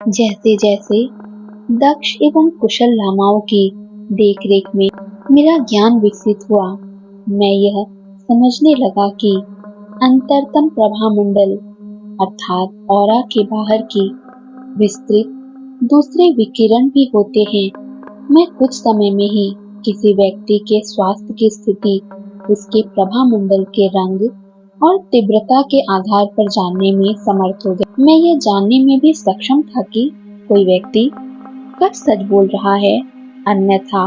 जैसे जैसे दक्ष एवं कुशल लामाओं की देखरेख में मेरा ज्ञान विकसित हुआ, मैं यह समझने लगा कि अंतरतम प्रभामंडल अर्थात ऑरा के बाहर की विस्तृत दूसरे विकिरण भी होते हैं। मैं कुछ समय में ही किसी व्यक्ति के स्वास्थ्य की स्थिति उसके प्रभामंडल के रंग और तीव्रता के आधार पर जानने में समर्थ हो गया। मैं यह जानने में भी सक्षम था कि कोई व्यक्ति कब सच बोल रहा है, अन्यथा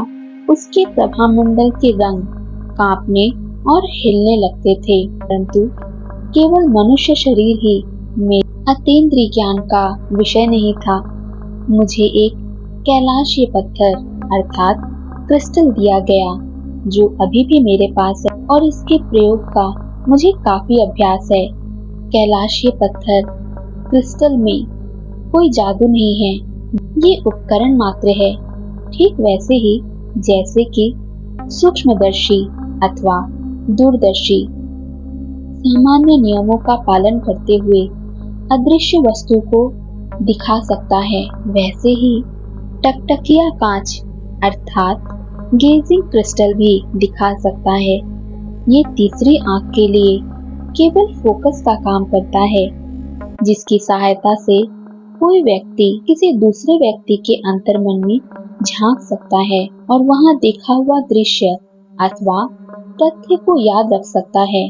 उसके प्रभामंडल के रंग कांपने और हिलने लगते थे। परंतु केवल मनुष्य शरीर ही मेरे अतीन्द्रिय ज्ञान का विषय नहीं था। मुझे एक कैलाशीय पत्थर अर्थात क्रिस्टल दिया गया, जो अभी भी मेरे पास है और इसके प्रयोग का मुझे काफी अभ्यास है। कैलाशीय पत्थर क्रिस्टल में कोई जादू नहीं है, ये उपकरण मात्र है, ठीक वैसे ही जैसे कि सूक्ष्मदर्शी अथवा दूरदर्शी सामान्य नियमों का पालन करते हुए अदृश्य वस्तु को दिखा सकता है, वैसे ही टकटकिया कांच अर्थात गेजिंग क्रिस्टल भी दिखा सकता है। ये तीसरी आंख के लिए केवल फोकस का काम करता है, जिसकी सहायता से कोई व्यक्ति किसी दूसरे व्यक्ति के अंतर्मन में झांक सकता है और वहां देखा हुआ दृश्य अथवा तथ्य को याद रख सकता है।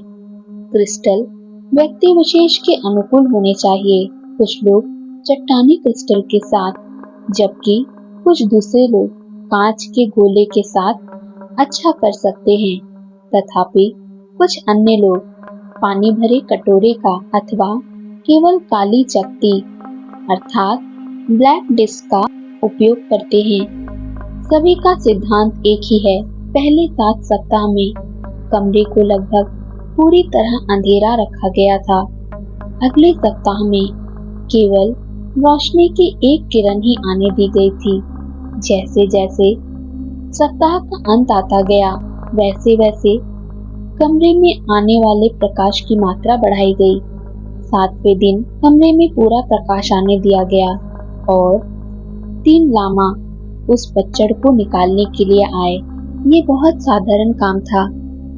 क्रिस्टल व्यक्ति विशेष के अनुकूल होने चाहिए। कुछ लोग चट्टानी क्रिस्टल के साथ, जबकि कुछ दूसरे लोग कांच के गोले के साथ अच्छा कर सकते हैं। तथापि कुछ अन्य लोग पानी भरे कटोरे का अथवा केवल काली चकती अर्थात ब्लैक डिस्क का उपयोग करते हैं। सभी का सिद्धांत एक ही है। पहले 7 सप्ताह में कमरे को लगभग पूरी तरह अंधेरा रखा गया था। अगले सप्ताह में केवल रोशनी की एक किरण ही आने दी गई थी। जैसे जैसे सप्ताह का अंत आता गया, वैसे वैसे कमरे में आने वाले प्रकाश की मात्रा बढ़ाई गई। 7वें दिन कमरे में पूरा प्रकाश आने दिया गया और 3 लामा उस बच्चड़ को निकालने के लिए आए। ये बहुत साधारण काम था।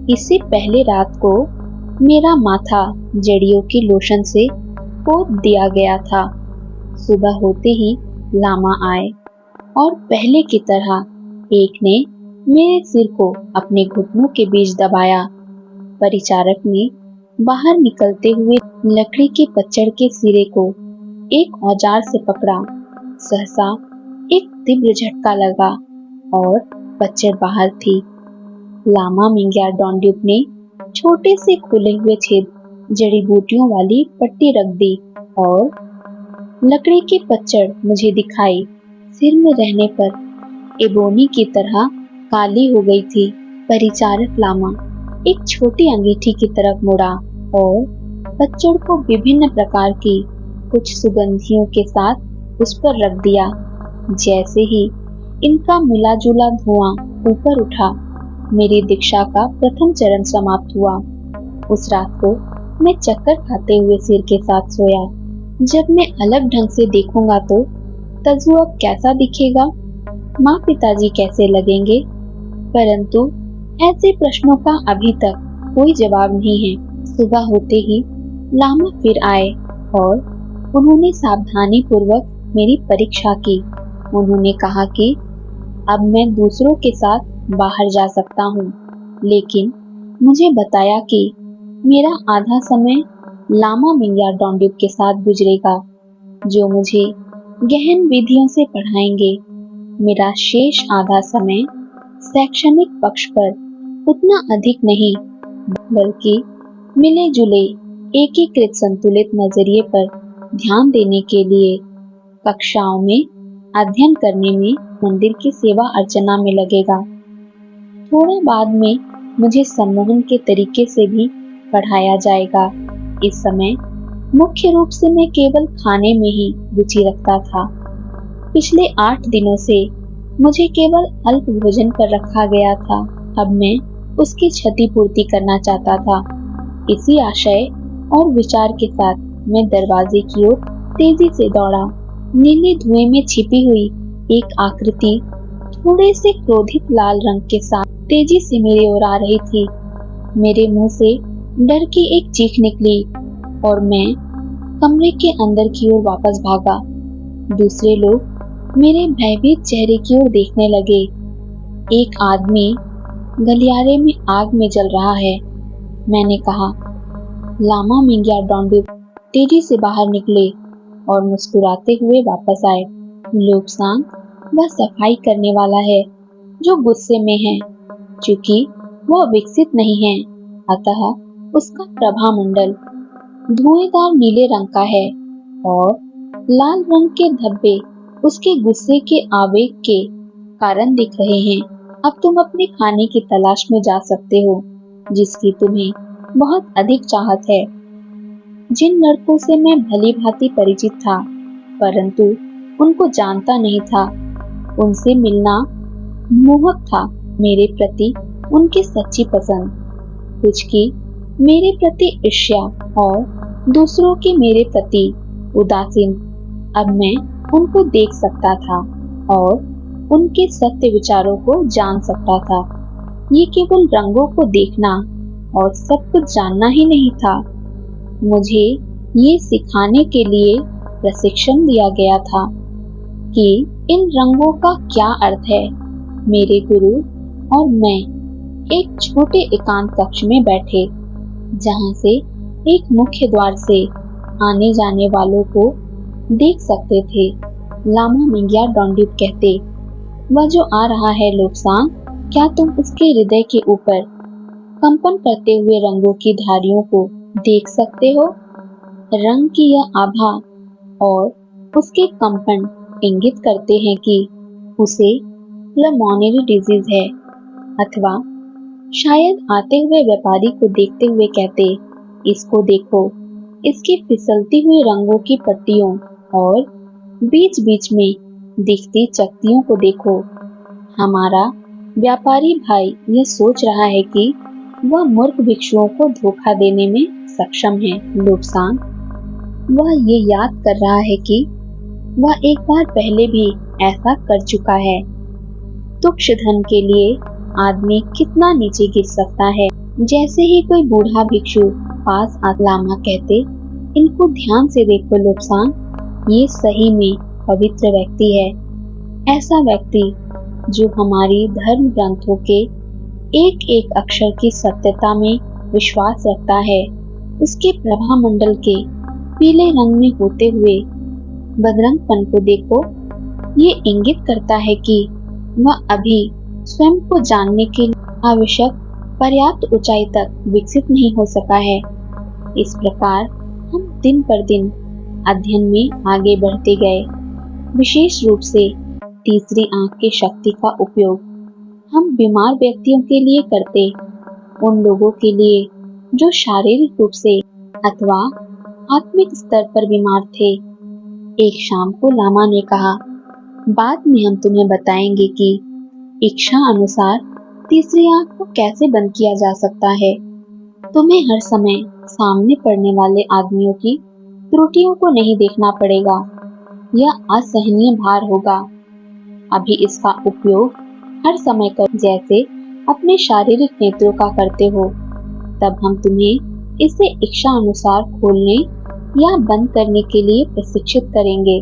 इससे पहले रात को मेरा माथा जड़ियों के लोशन से पोत दिया गया था। सुबह होते ही लामा आए और पहले की तरह एक ने मेरे सिर को अपने घुटनों के बीच दबाया। परिचारक ने बाहर निकलते हुए लकड़ी के पच्चड़ के सिरे को एक औजार से पकड़ा। सहसा एक तीव्र झटका लगा और पच्चड़ बाहर थी। लामा मिंग्यार डोंड्युप ने छोटे से खुले हुए छेद जड़ी बूटियों वाली पट्टी रख दी और लकड़ी की पच्चड़ मुझे दिखाई। सिर में रहने पर एबोनी की तरह काली हो गई थी। परिचारक लामा एक छोटी अंगीठी की तरफ मुड़ा और पच्चड़ को विभिन्न प्रकार की कुछ सुगंधियों के साथ उस पर रख दिया। जैसे ही इनका मिला जुला धुआं ऊपर उठा, मेरी दीक्षा का प्रथम चरण समाप्त हुआ। उस रात को मैं चक्कर खाते हुए सिर के साथ सोया। जब मैं अलग ढंग से देखूंगा तो तजु अब कैसा दिखेगा, माँ पिताजी कैसे लगेंगे, परंतु ऐसे प्रश्नों का अभी तक कोई जवाब नहीं है। सुबह होते ही लामा फिर आए और उन्होंने सावधानी पूर्वक मेरी परीक्षा की। उन्होंने कहा कि अब मैं दूसरों के साथ बाहर जा सकता हूँ, लेकिन मुझे बताया कि मेरा आधा समय लामा मिंग्यार डोंड्युप के साथ गुजरेगा, जो मुझे गहन विधियों से पढ़ाएंगे। मेरा शेष आधा समय शैक्षणिक पक्ष पर उतना अधिक नहीं, बल्कि मिले जुले एकीकृत संतुलित नजरिए पर ध्यान देने के लिए कक्षाओं में अध्ययन करने में, मंदिर की सेवा अर्चना में लगेगा। थोड़ा बाद में मुझे सम्मोहन के तरीके से भी पढ़ाया जाएगा। इस समय मुख्य रूप से मैं केवल खाने में ही रुचि रखता था। पिछले 8 दिनों से मुझे केवल अल्प भोजन पर रखा गया था। अब मैं उसकी क्षतिपूर्ति करना चाहता था। इसी आशय और विचार के साथ मैं दरवाजे की ओर तेजी से दौड़ा। नीले धुएं में छिपी हुई एक आकृति थोड़े से क्रोधित लाल रंग के साथ तेजी से मेरी ओर आ रही थी। मेरे मुंह से डर की एक चीख निकली और मैं कमरे के अंदर की ओर वापस भागा। दूसरे लोग मेरे भयभीत चेहरे की ओर देखने लगे। एक आदमी गलियारे में आग में जल रहा है, मैंने कहा। लामा मिंग्या डोंडिप तेजी से बाहर निकले और मुस्कुराते हुए वापस आए। लोब्सांग वह सफाई करने वाला है जो गुस्से में है। चूंकि वह विकसित नहीं है, अतः उसका प्रभामंडल धुएंधार नीले रंग का है और लाल रंग के धब्बे उसके गुस्से के आवेग के कारण दिख रहे हैं। अब तुम अपने खाने की तलाश में जा सकते हो, जिसकी तुम्हें बहुत अधिक चाहत है। जिन लड़कों से मैं भली भांति परिचित था, परंतु उनको जानता नहीं था, उनसे मिलना मोहक था। मेरे प्रति उनकी सच्ची पसंद, कुछ की मेरे प्रति ईर्ष्या और दूसरों की मेरे प्रति उदासीन। अब मैं उनको देख सकता था और उनके सत्य विचारों को जान सकता था। ये केवल रंगों को देखना और सब कुछ जानना ही नहीं था, मुझे ये सिखाने के लिए प्रशिक्षण दिया गया था कि इन रंगों का क्या अर्थ है। मेरे गुरु और मैं एक छोटे एकांत कक्ष में बैठे, जहां से एक मुख्य द्वार से आने जाने वालों को देख सकते थे। लामा मिंग्या डोंडिप कहते, वह जो आ रहा है लोब्सांग, क्या तुम उसके हृदय के ऊपर कंपन करते हुए रंगों की धारियों को देख सकते हो? रंग की यह आभा और उसके कंपन इंगित करते हैं कि उसे पल्मोनरी डिजीज है, अथवा शायद आते हुए व्यापारी को देखते हुए कहते, इसको देखो, इसकी फिसलती हुई रंगों की पट्टियों और बीच बीच में दिखती चकतियों को देखो। हमारा व्यापारी भाई यह सोच रहा है कि वह मूर्ख भिक्षुओं को धोखा देने में सक्षम है। लोब्सांग वह ये याद कर रहा है कि वह एक बार पहले भी ऐसा कर चुका है। तुच्छ धन के लिए आदमी कितना नीचे गिर सकता है। जैसे ही कोई बूढ़ा भिक्षु पास लामा कहते, इनको ध्यान से देखो लोब्सांग, ये सही में पवित्र व्यक्ति है। ऐसा व्यक्ति जो हमारी धर्म ग्रंथों के एक एक अक्षर की सत्यता में विश्वास रखता है। उसके प्रभामंडल के पीले रंग में होते हुए बदरंगपन को देखो। ये इंगित करता है कि वह अभी स्वयं को जानने के लिए आवश्यक पर्याप्त ऊंचाई तक विकसित नहीं हो सका है। इस प्रकार हम दिन पर दिन अध्ययन में आगे बढ़ते गए। विशेष रूप से तीसरी आंख की शक्ति का उपयोग हम बीमार व्यक्तियों के लिए करते, उन लोगों के लिए जो शारीरिक रूप से अथवा आत्मिक स्तर पर बीमार थे। एक शाम को लामा ने कहा, बाद में हम तुम्हें बताएंगे कि इच्छा अनुसार तीसरी आंख को कैसे बंद किया जा सकता है। तुम्हें हर समय सामने पड़ने वाले आदमियों की त्रुटियों को नहीं देखना पड़ेगा, यह असहनीय भार होगा। अभी इसका उपयोग हर समय कर, जैसे अपने शारीरिक नेत्रों का करते हो। तब हम तुम्हें इसे इच्छा अनुसार खोलने या बंद करने के लिए प्रशिक्षित करेंगे।